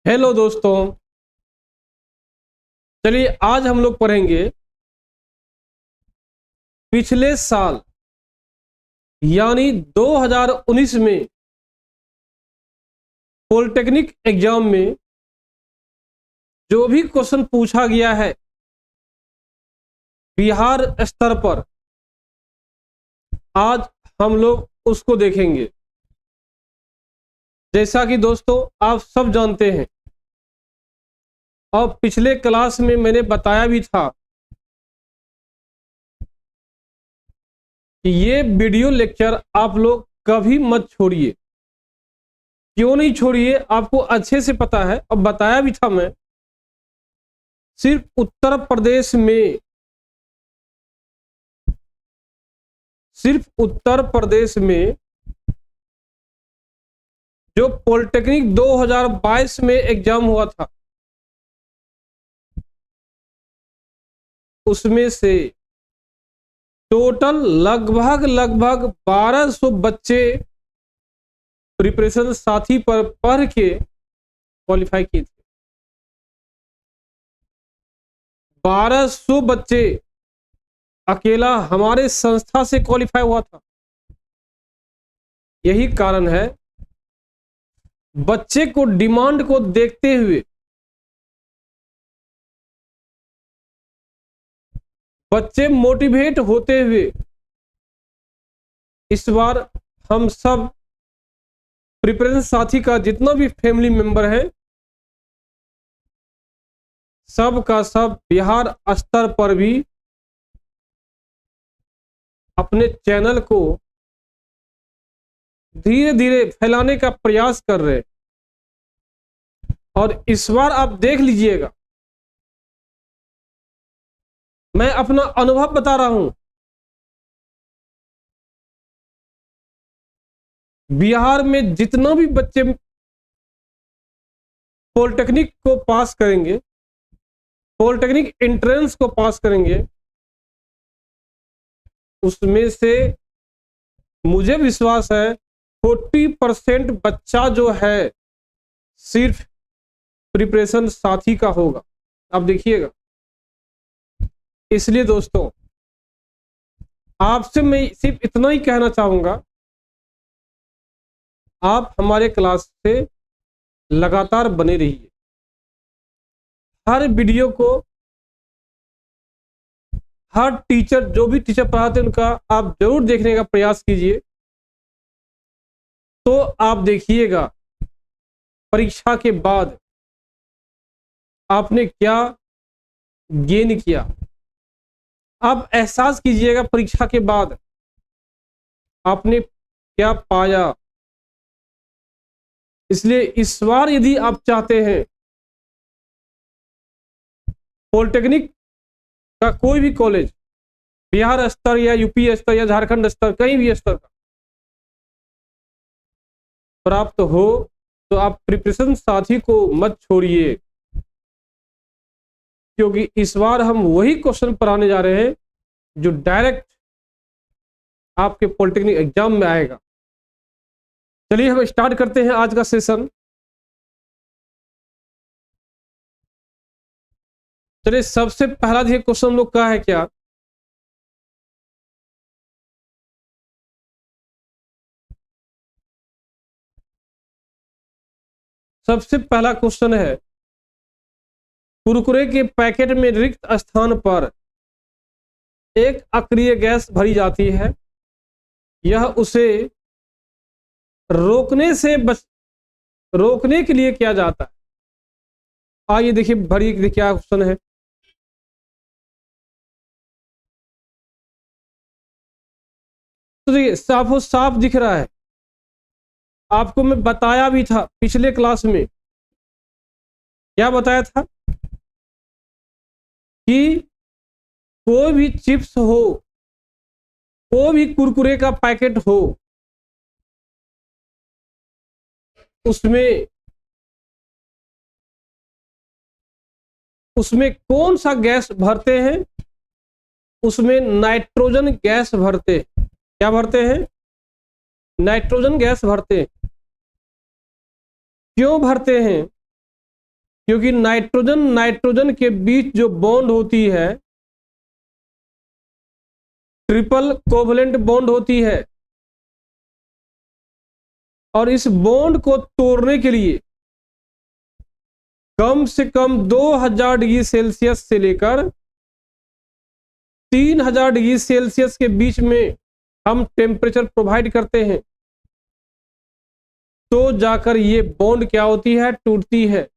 Hello दोस्तों, चलिए आज हम लोग पढ़ेंगे पिछले साल यानी 2019 में पॉलिटेक्निक एग्जाम में जो भी क्वेश्चन पूछा गया है बिहार स्तर पर, आज हम लोग उसको देखेंगे। जैसा कि दोस्तों आप सब जानते हैं और पिछले क्लास में मैंने बताया भी था कि ये वीडियो लेक्चर आप लोग कभी मत छोड़िए। क्यों नहीं छोड़िए, आपको अच्छे से पता है और बताया भी था मैं। सिर्फ उत्तर प्रदेश में, सिर्फ उत्तर प्रदेश में जो पॉलिटेक्निक 2022 में एग्जाम हुआ था उसमें से टोटल लगभग 1200 बच्चे प्रिपरेशन साथी पर पढ़ के क्वालिफाई किए थे। 1200 बच्चे अकेला हमारे संस्था से क्वालिफाई हुआ था। यही कारण है, बच्चे को डिमांड को देखते हुए, बच्चे मोटिवेट होते हुए इस बार हम सब प्रिपरेशन साथी का जितना भी फैमिली मेंबर है सब का सब बिहार स्तर पर भी अपने चैनल को धीरे धीरे फैलाने का प्रयास कर रहे हैं। और इस बार आप देख लीजिएगा, मैं अपना अनुभव बता रहा हूं। बिहार में जितना भी बच्चे पॉलिटेक्निक को पास करेंगे, पॉलिटेक्निक एंट्रेंस को पास करेंगे, उसमें से मुझे विश्वास है 40% बच्चा जो है सिर्फ प्रिपरेशन साथी का होगा। आप देखिएगा। इसलिए दोस्तों आपसे मैं सिर्फ इतना ही कहना चाहूंगा, आप हमारे क्लास से लगातार बने रहिए। हर वीडियो को, हर टीचर, जो भी टीचर पढ़ाते हैं उनका आप जरूर देखने का प्रयास कीजिए। तो आप देखिएगा परीक्षा के बाद आपने क्या गेन किया। आप एहसास कीजिएगा परीक्षा के बाद आपने क्या पाया। इसलिए इस बार यदि आप चाहते हैं पॉलिटेक्निक का कोई भी कॉलेज बिहार स्तर या यूपी स्तर या झारखंड स्तर, कहीं भी स्तर का प्राप्त हो, तो आप प्रिपरेशन साथी को मत छोड़िए। क्योंकि इस बार हम वही क्वेश्चन पढ़ाने जा रहे हैं जो डायरेक्ट आपके पॉलिटेक्निक एग्जाम में आएगा। चलिए हम स्टार्ट करते हैं आज का सेशन। चलिए सबसे पहला देखिए क्वेश्चन लोग का है क्या। सबसे पहला क्वेश्चन है, कुरकुरे के पैकेट में रिक्त स्थान पर एक अक्रिय गैस भरी जाती है। यह उसे रोकने के लिए किया जाता है। आइए देखिए भरी क्या क्वेश्चन है। तो देखिए साफ दिख रहा है। आपको मैं बताया भी था पिछले क्लास में। क्या बताया था कि कोई भी चिप्स हो, कोई भी कुरकुरे का पैकेट हो, उसमें कौन सा गैस भरते हैं? उसमें नाइट्रोजन गैस भरते हैं। क्या भरते हैं? नाइट्रोजन गैस भरते हैं। क्यों भरते हैं? क्योंकि नाइट्रोजन नाइट्रोजन के बीच जो बॉन्ड होती है ट्रिपल कोवलेंट बॉन्ड होती है, और इस बॉन्ड को तोड़ने के लिए कम से कम 2000 डिग्री सेल्सियस से लेकर 3000 डिग्री सेल्सियस के बीच में हम टेम्परेचर प्रोवाइड करते हैं, तो जाकर ये बॉन्ड क्या होती है, टूटती है।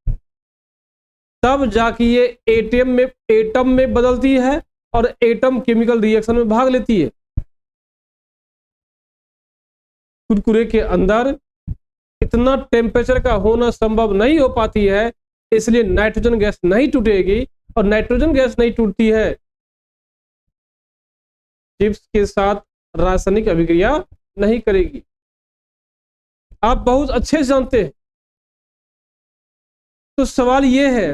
तब जाके ये एटम में बदलती है और एटम केमिकल रिएक्शन में भाग लेती है। कुरकुरे के अंदर इतना टेम्परेचर का होना संभव नहीं हो पाती है, इसलिए नाइट्रोजन गैस नहीं टूटेगी, और नाइट्रोजन गैस नहीं टूटती है चिप्स के साथ रासायनिक अभिक्रिया नहीं करेगी। आप बहुत अच्छे से जानते हैं। तो सवाल यह है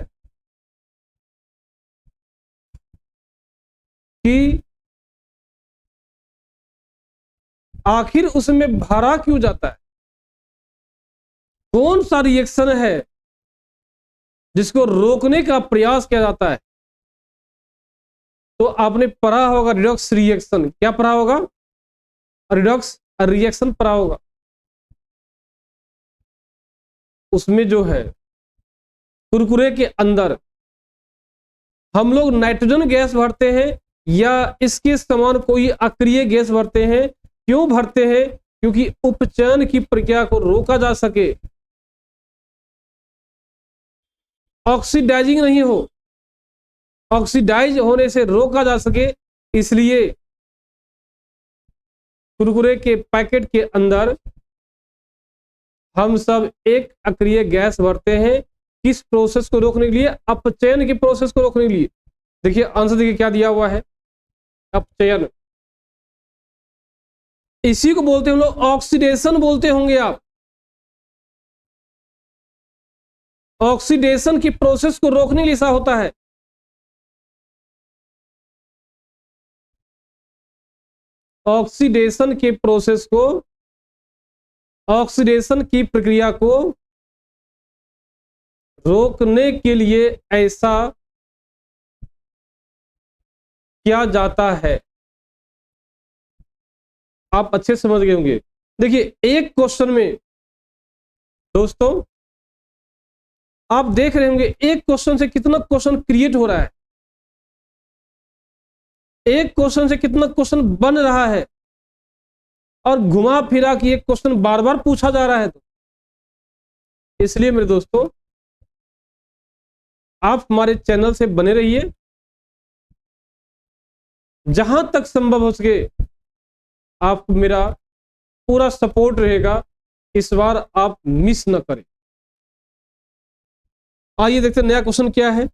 कि आखिर उसमें भरा क्यों जाता है, कौन सा रिएक्शन है जिसको रोकने का प्रयास किया जाता है। तो आपने पढ़ा होगा रिडॉक्स रिएक्शन, क्या पढ़ा होगा, रिडॉक्स रिएक्शन पढ़ा होगा। उसमें जो है कुरकुरे के अंदर हम लोग नाइट्रोजन गैस भरते हैं या इसके समान कोई अक्रिय गैस भरते हैं। क्यों भरते हैं, क्योंकि उपचयन की प्रक्रिया को रोका जा सके, ऑक्सीडाइजिंग नहीं हो, ऑक्सीडाइज होने से रोका जा सके। इसलिए कुरकुरे के पैकेट के अंदर हम सब एक अक्रिय गैस भरते हैं, किस प्रोसेस को रोकने के लिए, अपचयन की प्रोसेस को रोकने के लिए। देखिए आंसर देखिए क्या दिया हुआ है, अपचयन। इसी को बोलते हैं हम लोग ऑक्सीडेशन बोलते होंगे आप। ऑक्सीडेशन की प्रोसेस को रोकने के लिए ऐसा होता है। ऑक्सीडेशन के प्रोसेस को, ऑक्सीडेशन की प्रक्रिया को रोकने के लिए ऐसा किया जाता है। आप अच्छे से समझ गए होंगे। देखिए एक क्वेश्चन में दोस्तों आप देख रहे होंगे, एक क्वेश्चन से कितना क्वेश्चन क्रिएट हो रहा है, एक क्वेश्चन से कितना क्वेश्चन बन रहा है, और घुमा फिरा कि एक क्वेश्चन बार बार पूछा जा रहा है। तो इसलिए मेरे दोस्तों आप हमारे चैनल से बने रहिए, जहां तक संभव हो सके आपको मेरा पूरा सपोर्ट रहेगा। इस बार आप मिस न करें। आइए देखते हैं नया क्वेश्चन क्या है।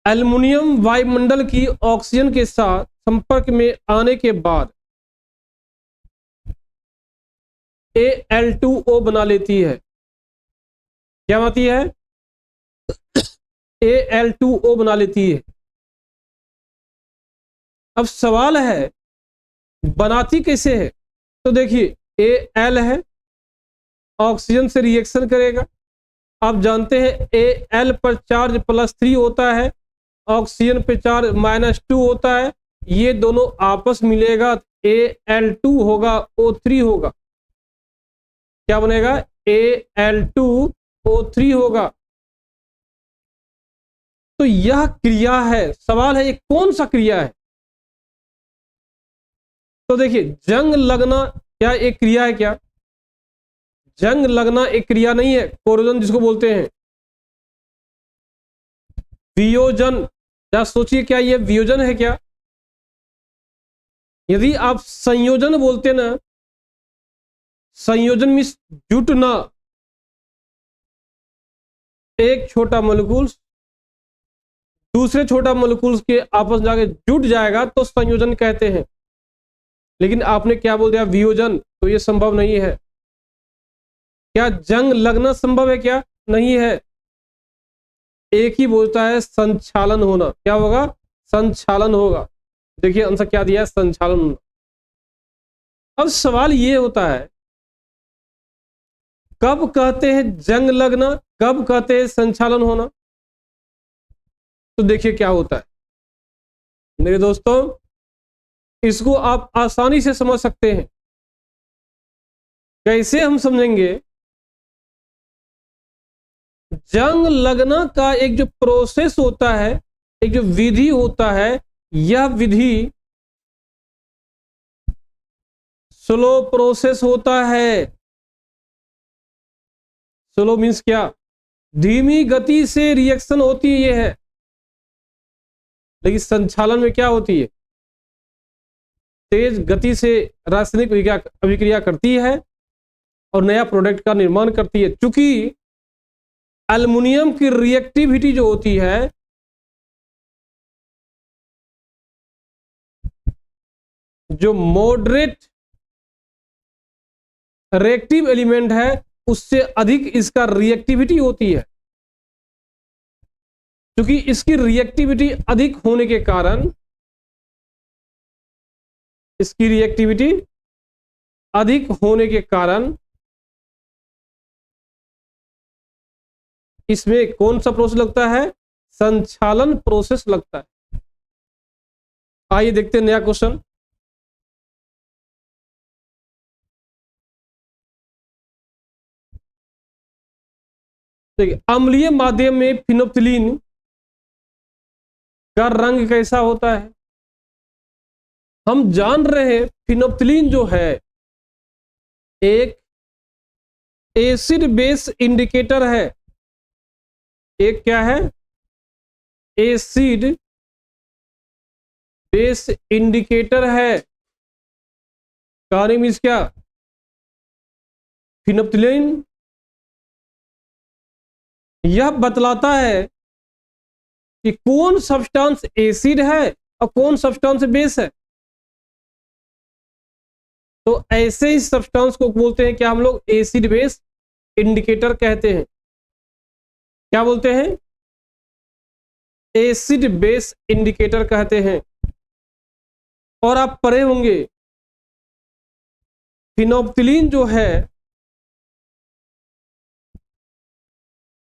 एल्युमिनियम वायुमंडल की ऑक्सीजन के साथ संपर्क में आने के बाद Al2O बना लेती है। क्या बनाती है, Al2O बना लेती है। अब सवाल है बनाती कैसे है। तो देखिए Al है, ऑक्सीजन से रिएक्शन करेगा। आप जानते हैं Al पर चार्ज +3 होता है, ऑक्सीजन पे चार्ज -2 होता है। ये दोनों आपस मिलेगा, Al2 होगा, O3 होगा। क्या बनेगा, Al2O3 होगा। तो यह क्रिया है। सवाल है ये कौन सा क्रिया है। तो देखिए जंग लगना क्या एक क्रिया है क्या, जंग लगना एक क्रिया नहीं है। कोरोजन जिसको बोलते हैं, वियोजन, या सोचिए क्या ये वियोजन है क्या। यदि आप संयोजन बोलते ना, संयोजन मीन्स जुटना, एक छोटा मोलिक्यूल दूसरे छोटा मोलिक्यूल्स के आपस में जाके जुट जाएगा तो संयोजन कहते हैं। लेकिन आपने क्या बोल दिया, वियोजन, तो ये संभव नहीं है। क्या जंग लगना संभव है क्या, नहीं है। एक ही बोलता है संचालन होना। क्या होगा, संचालन होगा। देखिए आंसर क्या दिया है, संचालन होना। अब सवाल ये होता है कब कहते हैं जंग लगना, कब कहते हैं संचालन होना? तो देखिए क्या होता है मेरे दोस्तों, इसको आप आसानी से समझ सकते हैं। कैसे हम समझेंगे? जंग लगना का एक जो प्रोसेस होता है, एक जो विधि होता है, यह विधि स्लो प्रोसेस होता है। स्लो मीन्स क्या? धीमी गति से रिएक्शन होती है, ये है। लेकिन संचालन में क्या होती है? तेज गति से रासायनिक अभिक्रिया करती है और नया प्रोडक्ट का निर्माण करती है। चूंकि एल्युमिनियम की रिएक्टिविटी जो होती है, जो मॉडरेट रिएक्टिव एलिमेंट है, उससे अधिक इसका रिएक्टिविटी होती है। क्योंकि इसकी रिएक्टिविटी अधिक होने के कारण, इसकी रिएक्टिविटी अधिक होने के कारण इसमें कौन सा प्रोसेस लगता है? संचालन प्रोसेस लगता है। आइए देखते हैं नया क्वेश्चन। देखिए, अम्लीय माध्यम में फिनोप्थिलीन का रंग कैसा होता है? हम जान रहे हैं फिनोप्थिलीन जो है एक एसिड बेस इंडिकेटर है। एक क्या है? एसिड बेस इंडिकेटर है। कहानी मीन्स क्या? फिनोप्थिलीन यह बतलाता है कि कौन सब्सटेंस एसिड है और कौन सब्सटेंस बेस है। तो ऐसे ही सब्सटेंस को बोलते हैं क्या हम लोग? एसिड बेस इंडिकेटर कहते हैं। क्या बोलते हैं? एसिड बेस इंडिकेटर कहते हैं। और आप पढ़े होंगे फिनोप्थिलीन जो है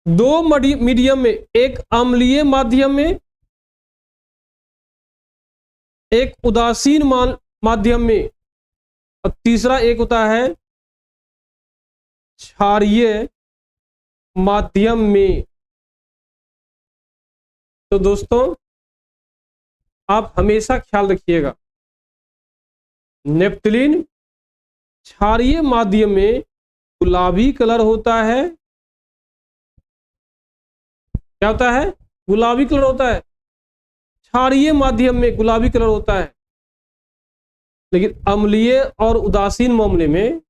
दो मीडियम में, एक अम्लीय माध्यम में, एक उदासीन माध्यम में, और तीसरा एक होता है क्षारीय माध्यम में। तो दोस्तों आप हमेशा ख्याल रखिएगा, नेप्थलीन क्षारीय माध्यम में गुलाबी कलर होता है। क्या होता है? गुलाबी कलर होता है। क्षारीय माध्यम में गुलाबी कलर होता है। लेकिन अम्लीय और उदासीन मामले में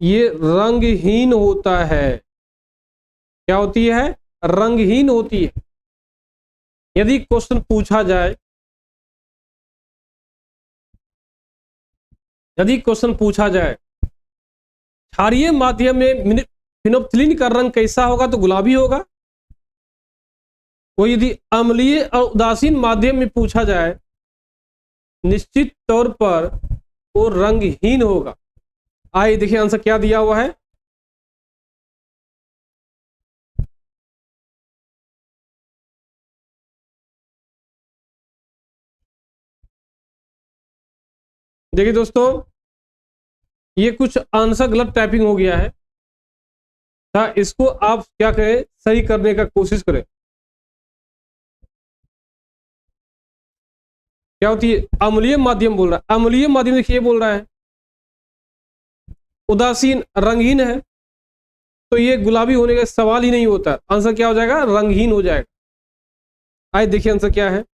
ये रंगहीन होता है। क्या होती है? रंगहीन होती है। यदि क्वेश्चन पूछा जाए, क्षारीय माध्यम में फिनोप्थिलीन का रंग कैसा होगा? तो गुलाबी होगा। वो यदि अम्लीय और उदासीन माध्यम में पूछा जाए, निश्चित तौर पर वो रंगहीन होगा। आइए देखिए आंसर क्या दिया हुआ है। देखिए दोस्तों, ये कुछ आंसर गलत टाइपिंग हो गया है। इसको आप क्या करें? सही करने का कोशिश करें। क्या होती है? अम्लीय माध्यम बोल रहा है। अम्लीय माध्यम देखिए बोल रहा है उदासीन रंगहीन है, तो ये गुलाबी होने का सवाल ही नहीं होता। आंसर क्या हो जाएगा? रंगहीन हो जाएगा। आइए देखिए आंसर क्या है।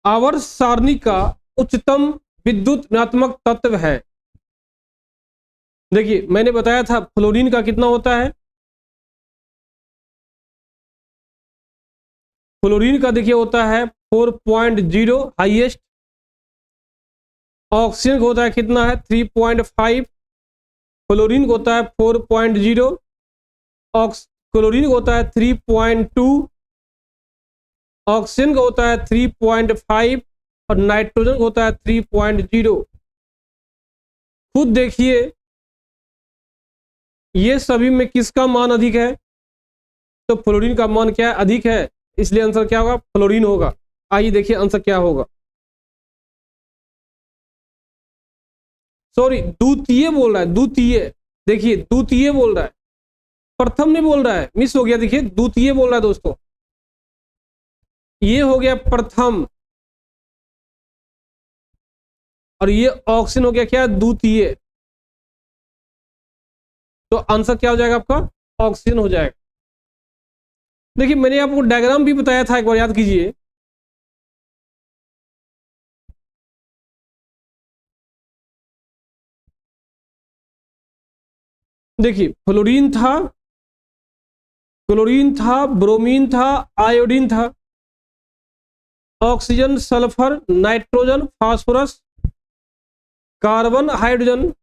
आवर्त सारणी का उच्चतम विद्युत ऋणात्मक तत्व है। देखिए मैंने बताया था फ्लोरीन का कितना होता है। फ्लोरीन का देखिए होता है 4.0 हाईएस्ट। ऑक्सीजन का होता है कितना है? 3.5। फ्लोरीन का होता है 4.0। क्लोरीन का होता है 3.2। ऑक्सीजन का होता है 3.5। और नाइट्रोजन होता है 3.0। खुद देखिए ये सभी में किसका मान अधिक है, तो फ्लोरीन का मान क्या है, अधिक है, इसलिए आंसर क्या होगा, फ्लोरीन होगा। आइए देखिए आंसर क्या होगा। सॉरी द्वितीय बोल रहा है, द्वितीय, देखिए द्वितीय बोल रहा है, प्रथम नहीं बोल रहा है, मिस हो गया, देखिए द्वितीय बोल रहा है दोस्तों, ये हो गया प्रथम और ये ऑक्सीजन हो गया क्या, द्वितीय। तो आंसर क्या हो जाएगा आपका, ऑक्सीजन हो जाएगा। देखिए मैंने आपको डायग्राम भी बताया था, एक बार याद कीजिए। देखिए फ्लोरीन था, क्लोरीन था, ब्रोमीन था, आयोडीन था, oxygen, sulphur, nitrogen, phosphorus, carbon, hydrogen,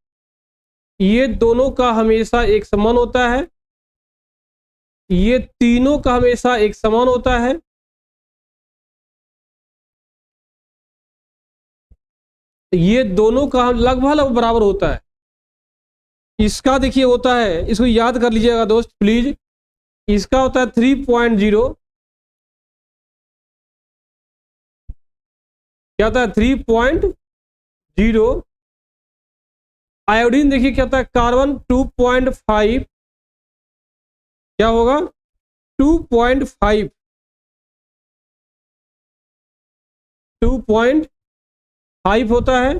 ये दोनों का हमेशा एक समान होता है, ये तीनों का हमेशा एक समान होता है, ये दोनों का लगभग बराबर होता है। इसका देखिए होता है, इसको याद कर लीजिएगा दोस्त प्लीज, इसका होता है 3.0, क्या होता है 3.0। आयोडीन देखिए क्या होता है, कार्बन 2.5, क्या होगा 2.5, 2.5 होता है।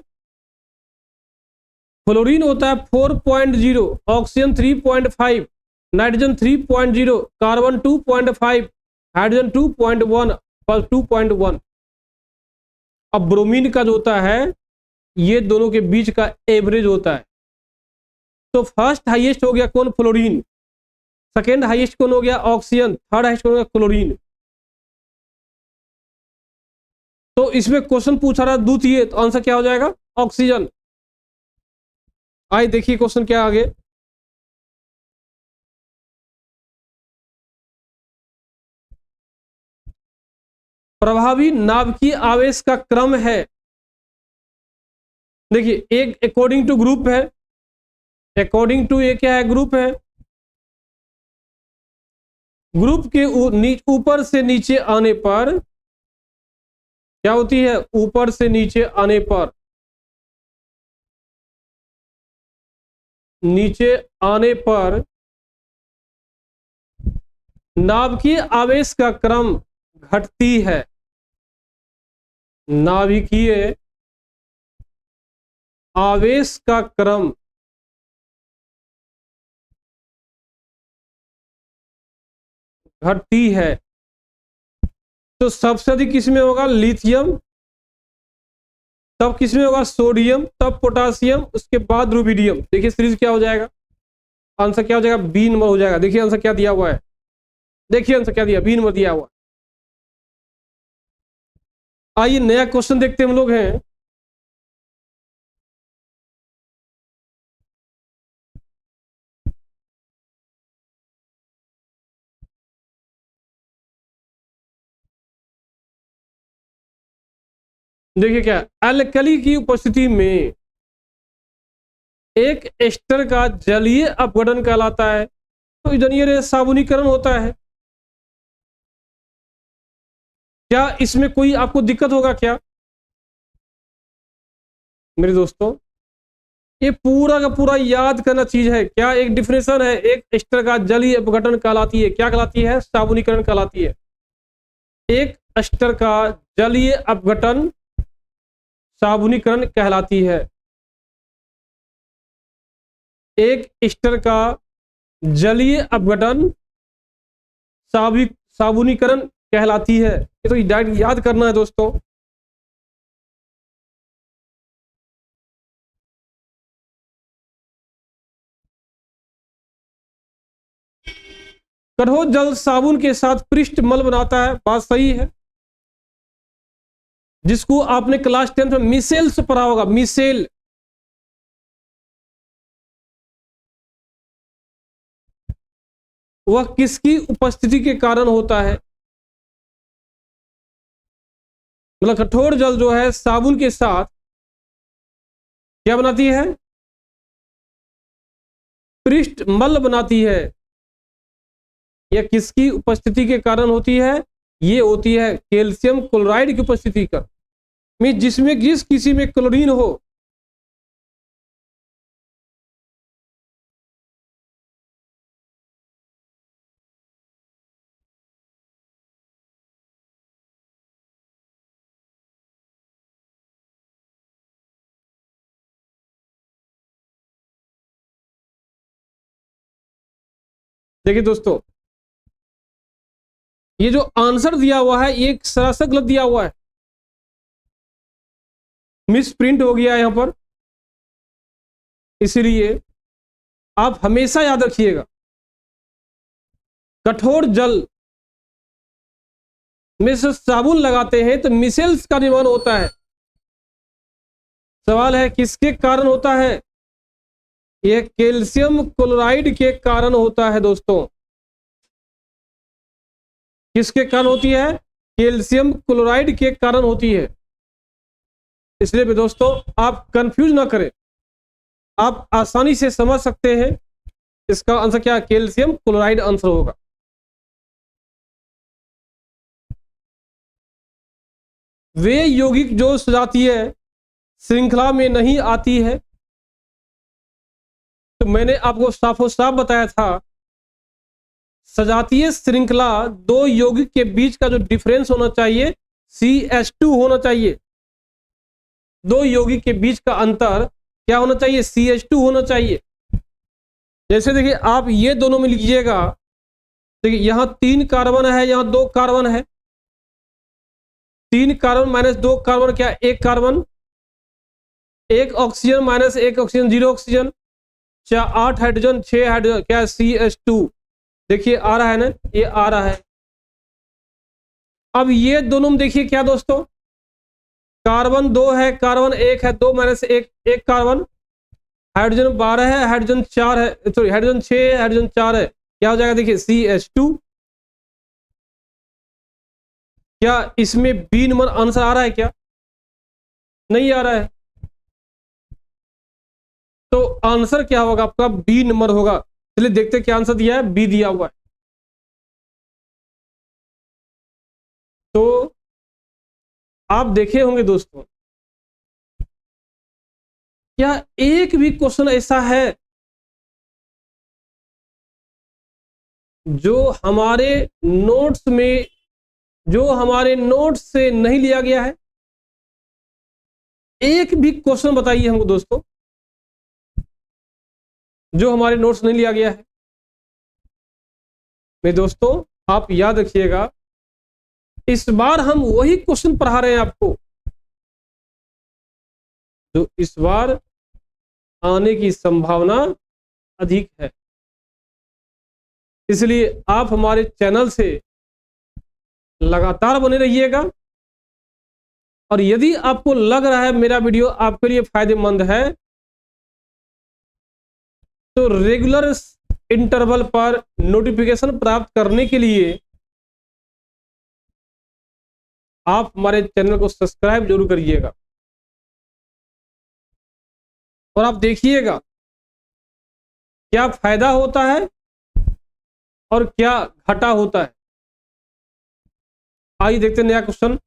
फ्लोरीन होता है 4.0, ऑक्सीजन 3.5, नाइट्रोजन 3.0, कार्बन 2.5, हाइड्रोजन 2.1 और 2.1। अब ब्रोमीन का जो होता है ये दोनों के बीच का एवरेज होता है। तो फर्स्ट हाईएस्ट हो गया कौन, फ्लोरीन, सेकेंड हाईएस्ट कौन हो गया, ऑक्सीजन, थर्ड हाईएस्ट कौन हो गया, क्लोरीन। तो इसमें क्वेश्चन पूछा रहा द्वितीय, तो आंसर क्या हो जाएगा, ऑक्सीजन। आइए देखिए क्वेश्चन क्या आगे। प्रभावी नाभिकीय आवेश का क्रम है, देखिए एक अकॉर्डिंग टू ग्रुप है, अकॉर्डिंग टू ये क्या है, ग्रुप है। ग्रुप के ऊपर से नीचे आने पर क्या होती है, ऊपर से नीचे आने पर, नीचे आने पर नाभिकीय आवेश का क्रम घटती है, नाभिकीय आवेश का क्रम घटती है। तो सबसे अधिक किसमें होगा, लिथियम, तब किसमें होगा, सोडियम, तब पोटासियम, उसके बाद रुबिडियम। देखिए सीरीज क्या हो जाएगा, आंसर क्या हो जाएगा, बी नंबर हो जाएगा। देखिए आंसर क्या दिया हुआ है, देखिए आंसर क्या दिया, बी नंबर दिया हुआ। आइए नया क्वेश्चन देखते हम लोग हैं। देखिए क्या, अल्कली की उपस्थिति में एक एस्टर का जलीय अपघटन कहलाता है, तो जलीय साबुनीकरण होता है। क्या इसमें कोई आपको दिक्कत होगा क्या मेरे दोस्तों, ये पूरा का पूरा याद करना चीज है। क्या एक डिफिनेशन है, एक एस्टर का जलीय अपघटन कहलाती है, क्या कहलाती है, साबुनीकरण कहलाती है। एक एस्टर का जलीय अपघटन साबुनीकरण कहलाती है, एक एस्टर का जलीय अपघटन साबुनीकरण कहलाती है। ये तो डायरेक्ट याद करना है दोस्तों। कठोर जल साबुन के साथ पृष्ठ मल बनाता है, बात सही है, जिसको आपने क्लास 10 में मिसेल से पढ़ा होगा, मिसेल। वह किसकी उपस्थिति के कारण होता है, मतलब कठोर जल जो है साबुन के साथ क्या बनाती है, पृष्ठ मल बनाती है। यह किसकी उपस्थिति के कारण होती है, ये होती है कैल्शियम क्लोराइड की उपस्थिति का, में जिसमें जिस किसी में क्लोरीन हो देखिए दोस्तों, ये जो आंसर दिया हुआ है ये सरासर गलत दिया हुआ है, मिस प्रिंट हो गया यहां पर। इसलिए आप हमेशा याद रखिएगा, कठोर जल में से साबुन लगाते हैं तो मिसेल्स का निर्माण होता है। सवाल है किसके कारण होता है, यह कैल्शियम क्लोराइड के कारण होता है दोस्तों। किसके कारण होती है, कैल्शियम क्लोराइड के कारण होती है। इसलिए भी दोस्तों आप कंफ्यूज ना करें, आप आसानी से समझ सकते हैं। इसका आंसर क्या, कैल्शियम क्लोराइड आंसर होगा। वे यौगिक जो सजातीय श्रृंखला में नहीं आती है, तो मैंने आपको साफो साफ बताया था, सजातीय श्रृंखला दो यौगिक के बीच का जो डिफरेंस होना चाहिए CH2 होना चाहिए। दो यौगिक के बीच का अंतर क्या होना चाहिए, CH2 होना चाहिए। जैसे देखिए आप ये दोनों में लिखिएगा, देखिए यहां 3 कार्बन है, यहां 2 कार्बन है। 3 कार्बन माइनस 2 कार्बन क्या, 1 carbon, 1 oxygen minus 1 oxygen, 0 oxygen, 8 hydrogen 6 hydrogen, क्या CH2। देखिए आ रहा है ना, ये आ रहा है। अब ये दोनों में देखिए क्या दोस्तों, कार्बन 2 है, कार्बन 1 है, 2 माइनस 1 1 कार्बन, हाइड्रोजन 12 है, हाइड्रोजन 4 है, सॉरी हाइड्रोजन 6 है, हाइड्रोजन 4 है, क्या हो जाएगा देखिए CH2। क्या इसमें बी नंबर आंसर आ रहा है, क्या नहीं आ रहा है, तो आंसर क्या होगा आपका, बी नंबर होगा। चलिए देखते क्या आंसर दिया है, बी दिया हुआ है। तो आप देखे होंगे दोस्तों, क्या एक भी क्वेश्चन ऐसा है जो हमारे नोट्स में, जो हमारे नोट्स से नहीं लिया गया है। एक भी क्वेश्चन बताइए हमको दोस्तों जो हमारे नोट्स नहीं लिया गया है। मेरे दोस्तों आप याद रखिएगा, इस बार हम वही क्वेश्चन पढ़ा रहे हैं आपको जो इस बार आने की संभावना अधिक है। इसलिए आप हमारे चैनल से लगातार बने रहिएगा, और यदि आपको लग रहा है मेरा वीडियो आपके लिए फायदेमंद है, तो रेगुलर इंटरवल पर नोटिफिकेशन प्राप्त करने के लिए आप हमारे चैनल को सब्सक्राइब जरूर करिएगा। और आप देखिएगा क्या फायदा होता है और क्या घाटा होता है। आइए देखते हैं नया क्वेश्चन।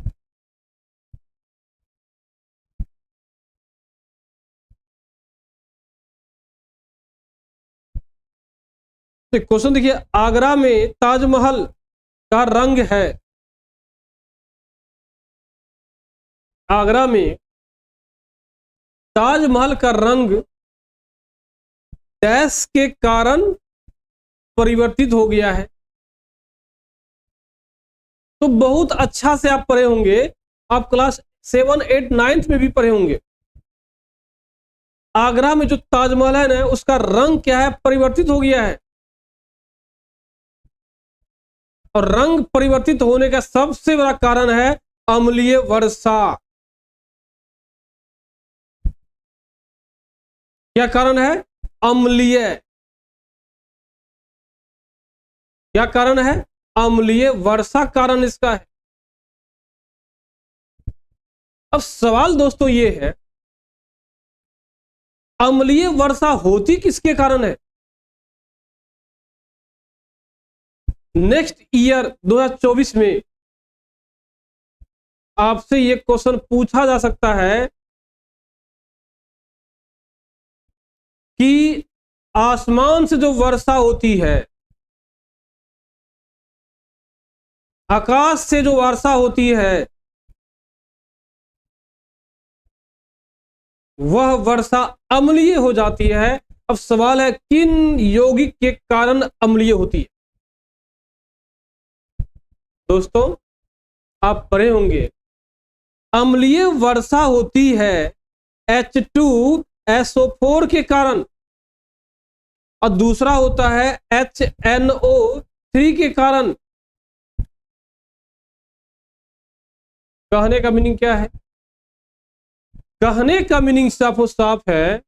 तो क्वेश्चन देखिए, आगरा में ताजमहल का रंग है, आगरा में ताजमहल का रंग डैश के कारण परिवर्तित हो गया है। तो बहुत अच्छा से आप पढ़े होंगे, आप क्लास 7, 8, 9 में भी पढ़े होंगे। आगरा में जो ताजमहल है ना, उसका रंग क्या है, परिवर्तित हो गया है। और रंग परिवर्तित होने का सबसे बड़ा कारण है अम्लीय वर्षा। क्या कारण है, अम्लीय, क्या कारण है, अम्लीय वर्षा कारण इसका है। अब सवाल दोस्तों ये है, अम्लीय वर्षा होती किसके कारण है? नेक्स्ट ईयर 2024 में आपसे ये क्वेश्चन पूछा जा सकता है कि आसमान से जो वर्षा होती है, आकाश से जो वर्षा होती है, वह वर्षा अम्लीय हो जाती है। अब सवाल है किन यौगिक के कारण अम्लीय होती है? दोस्तों आप पढ़े होंगे, अम्लीय वर्षा होती है H2SO4 के कारण, और दूसरा होता है HNO3 के कारण। कहने का मीनिंग क्या है? कहने का मीनिंग साफ साफ है,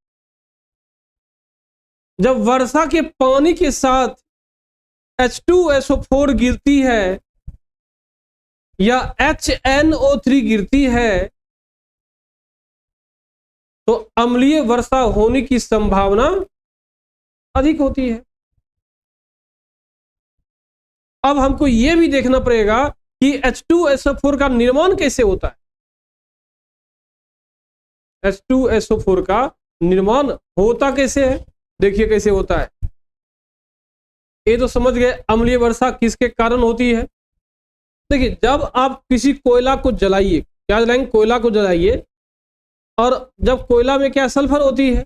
जब वर्षा के पानी के साथ H2SO4 गिरती है या HNO3 गिरती है, तो अम्लीय वर्षा होने की संभावना अधिक होती है। अब हमको यह भी देखना पड़ेगा कि H2SO4 का निर्माण कैसे होता है। H2SO4 का निर्माण होता कैसे है, देखिए कैसे होता है। ये तो समझ गए अम्लीय वर्षा किसके कारण होती है। देखिए, जब आप किसी कोयला को जलाइए, क्या जलाएंगे? कोयला को जलाइए, और जब कोयला में क्या सल्फर होती है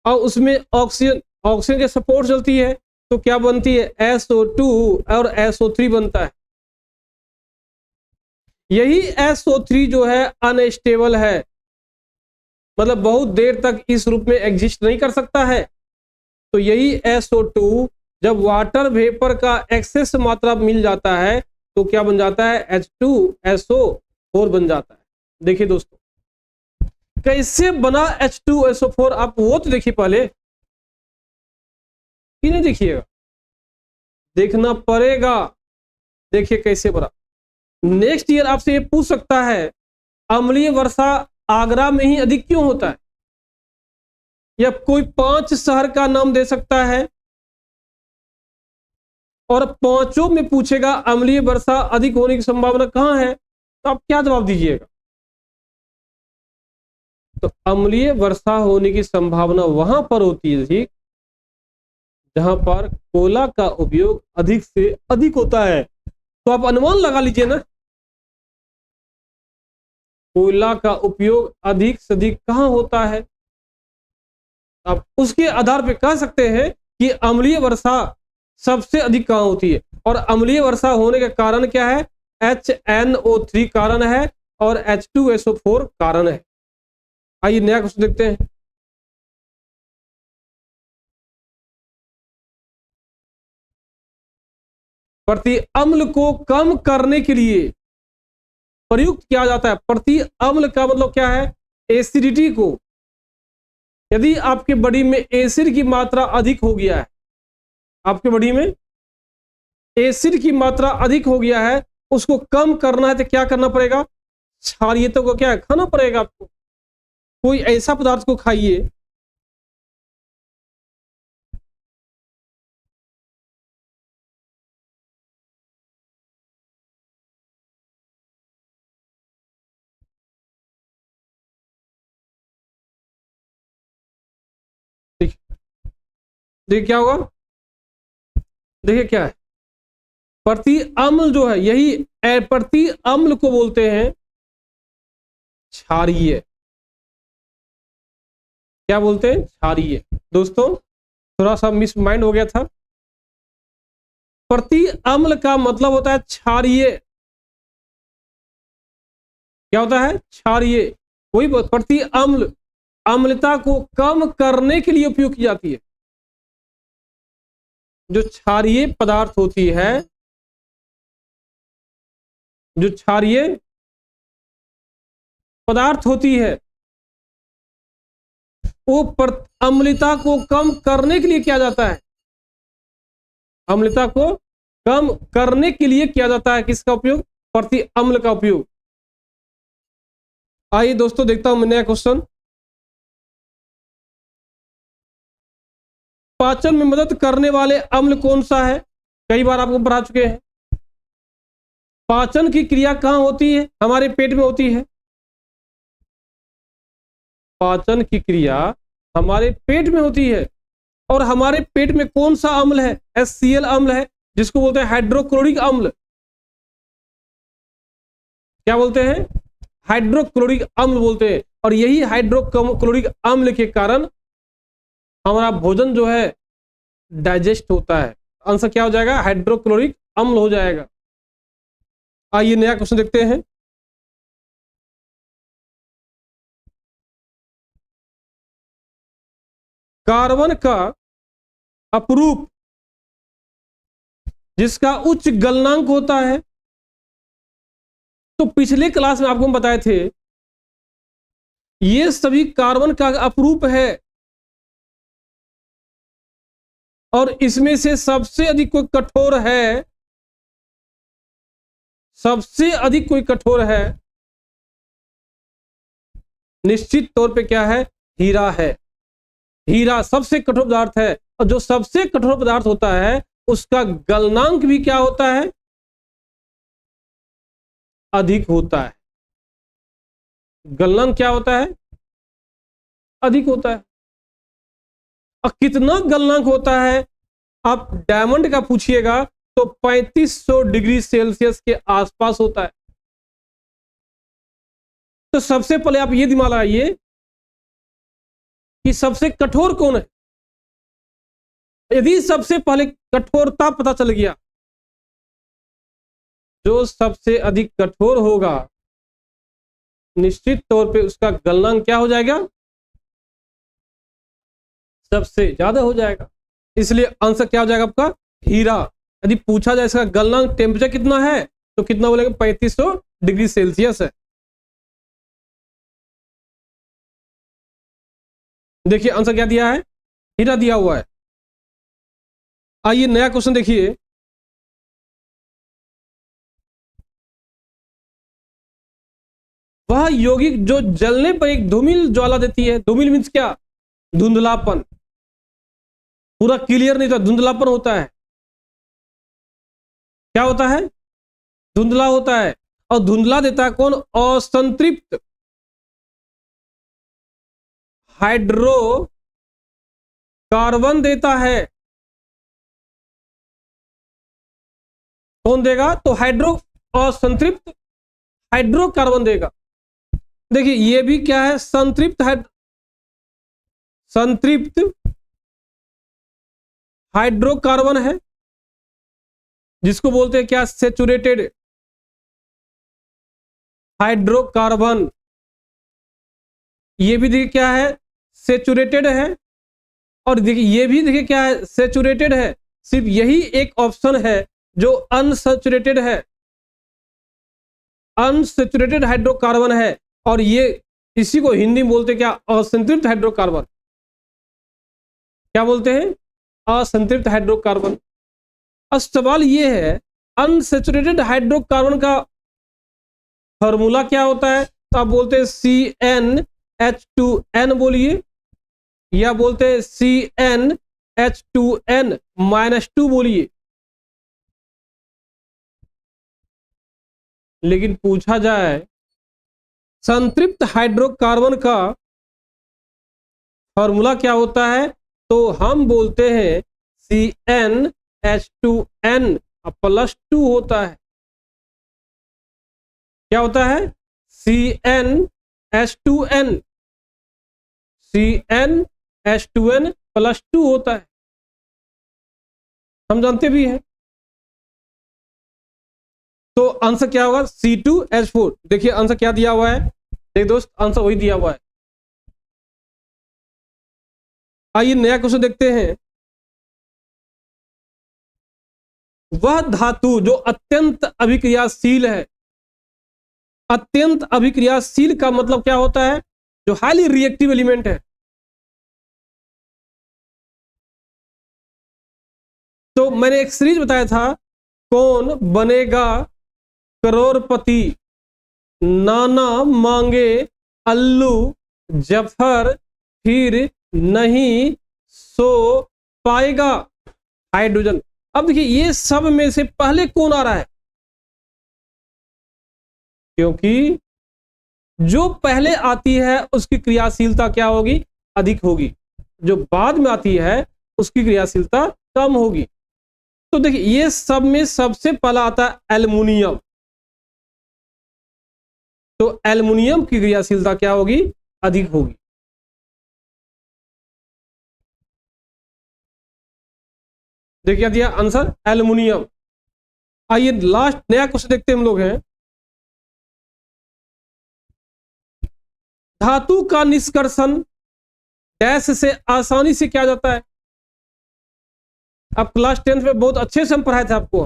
और उसमें ऑक्सीजन ऑक्सीजन के सपोर्ट चलती है, तो क्या बनती है? SO2 और SO3 बनता है। यही SO3 जो है अनस्टेबल है, मतलब बहुत देर तक इस रूप में एग्जिस्ट नहीं कर सकता है। तो यही SO2 जब वाटर वेपर का एक्सेस मात्रा मिल जाता है तो क्या बन जाता है? H2SO4 बन जाता है। देखिए दोस्तों, कैसे बना H2SO4, आप वो तो देखिए पहले, कि नहीं देखिएगा, देखना पड़ेगा। देखिए कैसे बना। नेक्स्ट ईयर आपसे ये पूछ सकता है, अम्लीय वर्षा आगरा में ही अधिक क्यों होता है? या कोई 5 शहर का नाम दे सकता है, और पांचों में पूछेगा अम्लीय वर्षा अधिक होने की संभावना कहां है, तो आप क्या जवाब दीजिएगा? तो अम्लीय वर्षा होने की संभावना वहां पर होती है ठीक, जहां पर कोयला का उपयोग अधिक से अधिक होता है। तो आप अनुमान लगा लीजिए ना, कोयला का उपयोग अधिक से अधिक कहां होता है। आप उसके आधार पर कह सकते हैं कि अम्लीय वर्षा सबसे अधिक कहां होती है। और अम्लीय वर्षा होने का कारण क्या है? HNO3 कारण है और H2SO4 कारण है। आइए नया क्वेश्चन देखते हैं। प्रति अम्ल को कम करने के लिए प्रयुक्त किया जाता है। प्रति अम्ल का मतलब क्या है? एसिडिटी को। यदि आपके बॉडी में एसिड की मात्रा अधिक हो गया है, आपके बॉडी में एसिड की मात्रा अधिक हो गया है, उसको कम करना है तो क्या करना पड़ेगा? क्षारीयता को क्या है? खाना पड़ेगा आपको। कोई ऐसा पदार्थ को खाइए देखिए क्या होगा। देखिए क्या है, प्रति अम्ल जो है, यही प्रति अम्ल को बोलते हैं क्षारीय। क्या बोलते हैं? क्षारीय। दोस्तों थोड़ा सा मिस माइंड हो गया था। प्रति अम्ल का मतलब होता है क्षारीय। क्या होता है? क्षारीय। वही प्रति अम्ल अम्लता को कम करने के लिए उपयोग की जाती है। जो क्षारीय पदार्थ होती है, जो क्षारीय पदार्थ होती है, वो अम्लता को कम करने के लिए किया जाता है। अम्लता को कम करने के लिए किया जाता है किसका उपयोग? प्रति अम्ल का उपयोग। आइए दोस्तों देखता हूं मैं नया क्वेश्चन। पाचन में मदद करने वाले अम्ल कौन सा है? कई बार आपको पढ़ा चुके हैं। पाचन की क्रिया कहां होती है? हमारे पेट में होती है। पाचन की क्रिया हमारे पेट में होती है। और हमारे पेट में कौन सा अम्ल है? HCl अम्ल है, जिसको बोलते हैं हाइड्रोक्लोरिक अम्ल। क्या बोलते हैं? हाइड्रोक्लोरिक अम्ल बोलते हैं। और यही हाइड्रोक्लोरिक अम्ल के कारण हमारा भोजन जो है डाइजेस्ट होता है। आंसर क्या हो जाएगा? हाइड्रोक्लोरिक अम्ल हो जाएगा। आइए नया क्वेश्चन देखते हैं। कार्बन का अपरूप जिसका उच्च गलनांक होता है, तो पिछले क्लास में आपको हम बताए थे ये सभी कार्बन का अपरूप है और इसमें से सबसे अधिक कोई कठोर है, सबसे अधिक कोई कठोर है, निश्चित तौर पे क्या है? हीरा है। हीरा सबसे कठोर पदार्थ है और जो सबसे कठोर पदार्थ होता है उसका गलनांक भी क्या होता है? अधिक होता है। गलनांक क्या होता है? अधिक होता है। और कितना गलनांक होता है? आप डायमंड का पूछिएगा तो 3500 डिग्री सेल्सियस के आसपास होता है। तो सबसे पहले आप ये दिमाग लगाइए कि सबसे कठोर कौन है। यदि सबसे पहले कठोरता पता चल गया, जो सबसे अधिक कठोर होगा निश्चित तौर पे उसका गलनांक क्या हो जाएगा? सबसे ज्यादा हो जाएगा। इसलिए आंसर क्या हो जाएगा आपका? हीरा। यदि पूछा जाए इसका गलनांक टेम्परेचर कितना है तो कितना बोलेंगे? 3500 डिग्री सेल्सियस है। देखिए आंसर क्या दिया है? हीरा दिया हुआ है। आइए नया क्वेश्चन देखिए। वह यौगिक जो जलने पर एक धूमिल ज्वाला देती है। धूमिल मीन्स क्या? धुंधलापन। पूरा क्लियर नहीं था, धुंधलापन होता है। क्या होता है? धुंधला होता है। और धुंधला देता है कौन? असंतृप्त हाइड्रोकार्बन देता है। कौन देगा? तो असंतृप्त हाइड्रोकार्बन देगा। देखिए ये भी क्या है? संतृप्त हाइड्रोकार्बन है, जिसको बोलते हैं क्या? Saturated hydrocarbon. ये भी देखिए क्या है? सेचुरेटेड है। और देखिए ये भी देखिए क्या है? सेचुरेटेड है। सिर्फ यही एक ऑप्शन है जो अनसेचुरेटेड है। अनसेचुरेटेड हाइड्रोकार्बन है। और ये इसी को हिंदी में बोलते क्या? असंतृप्त हाइड्रोकार्बन। क्या बोलते हैं? असंतृप्त हाइड्रोकार्बन। अब सवाल ये है अनसेचुरेटेड हाइड्रोकार्बन का फॉर्मूला क्या होता है? तो आप बोलते हैं CnH2n बोलिए, या बोलते हैं CnH2n-2 बोलिए। लेकिन पूछा जाए संतृप्त हाइड्रोकार्बन का फॉर्मूला क्या होता है, तो हम बोलते हैं CnH2n+2 होता है। क्या होता है? CnH2n+2 होता है। हम जानते भी हैं। तो आंसर क्या होगा? C2H4। देखिए आंसर क्या दिया हुआ है। देखिए दोस्त आंसर वही दिया हुआ है। आइए नया क्वेश्चन देखते हैं। वह धातु जो अत्यंत अभिक्रियाशील है। अत्यंत अभिक्रियाशील का मतलब क्या होता है? जो हाईली रिएक्टिव एलिमेंट है। तो मैंने एक सीरीज बताया था, कौन बनेगा करोड़पति, नाना मांगे अल्लू जफर फिर नहीं सो पाएगा। हाइड्रोजन। अब देखिए ये सब में से पहले कौन आ रहा है, क्योंकि जो पहले आती है उसकी क्रियाशीलता क्या होगी, अधिक होगी, जो बाद में आती है उसकी क्रियाशीलता कम होगी। तो देखिए ये सब में सबसे पहला आता है एल्युमिनियम, तो एल्युमिनियम की क्रियाशीलता क्या होगी, अधिक होगी। देखिए क्या दिया आंसर, एल्युमिनियम। आइए लास्ट नया क्वेश्चन देखते हैं हम लोग हैं, धातु का निष्कर्षण डैश से आसानी से क्या जाता है। अब क्लास 10th में बहुत अच्छे से हम पढ़ाए थे आपको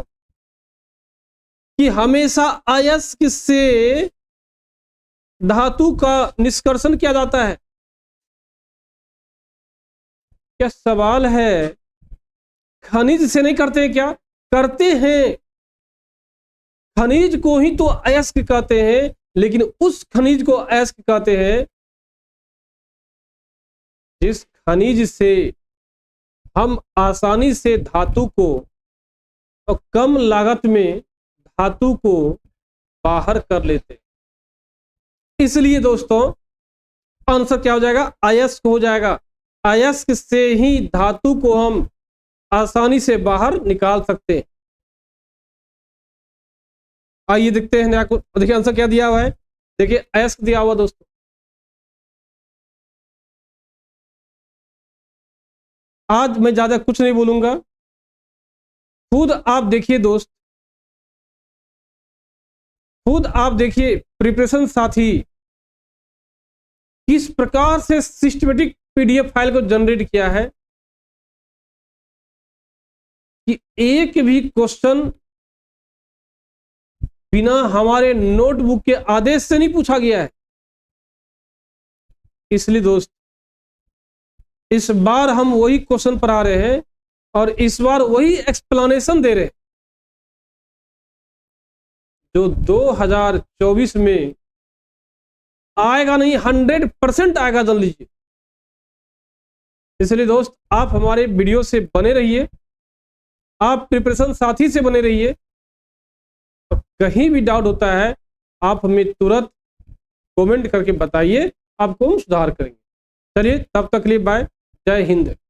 कि हमेशा अयस्क से धातु का निष्कर्षण किया जाता है। क्या सवाल है, खनिज से नहीं करते हैं क्या, करते हैं। खनिज को ही तो अयस्क कहते हैं, लेकिन उस खनिज को अयस्क कहते हैं जिस खनिज से हम आसानी से धातु को और कम लागत में धातु को बाहर कर लेते हैं। इसलिए दोस्तों आंसर क्या हो जाएगा, अयस्क हो जाएगा। अयस्क से ही धातु को हम आसानी से बाहर निकाल सकते हैं। आइए देखते हैं, देखिए आंसर क्या दिया हुआ है, देखिए अयस्क दिया हुआ दोस्तों। आज मैं ज्यादा कुछ नहीं बोलूंगा, खुद आप देखिए दोस्त, खुद आप देखिए प्रिपरेशन साथी किस प्रकार से सिस्टमेटिक पीडीएफ फाइल को जनरेट किया है कि एक भी क्वेश्चन बिना हमारे नोटबुक के आदेश से नहीं पूछा गया है। इसलिए दोस्त इस बार हम वही क्वेश्चन पढ़ा रहे हैं और इस बार वही एक्सप्लेनेशन दे रहे हैं जो 2024 में आएगा नहीं, 100% आएगा, जान लीजिए। इसलिए दोस्त आप हमारे वीडियो से बने रहिए, आप प्रिपरेशन साथी से बने रहिए। कहीं भी डाउट होता है आप हमें तुरंत कमेंट करके बताइए, आपको हम सुधार करेंगे। चलिए तब तक के लिए बाय, जय हिंद।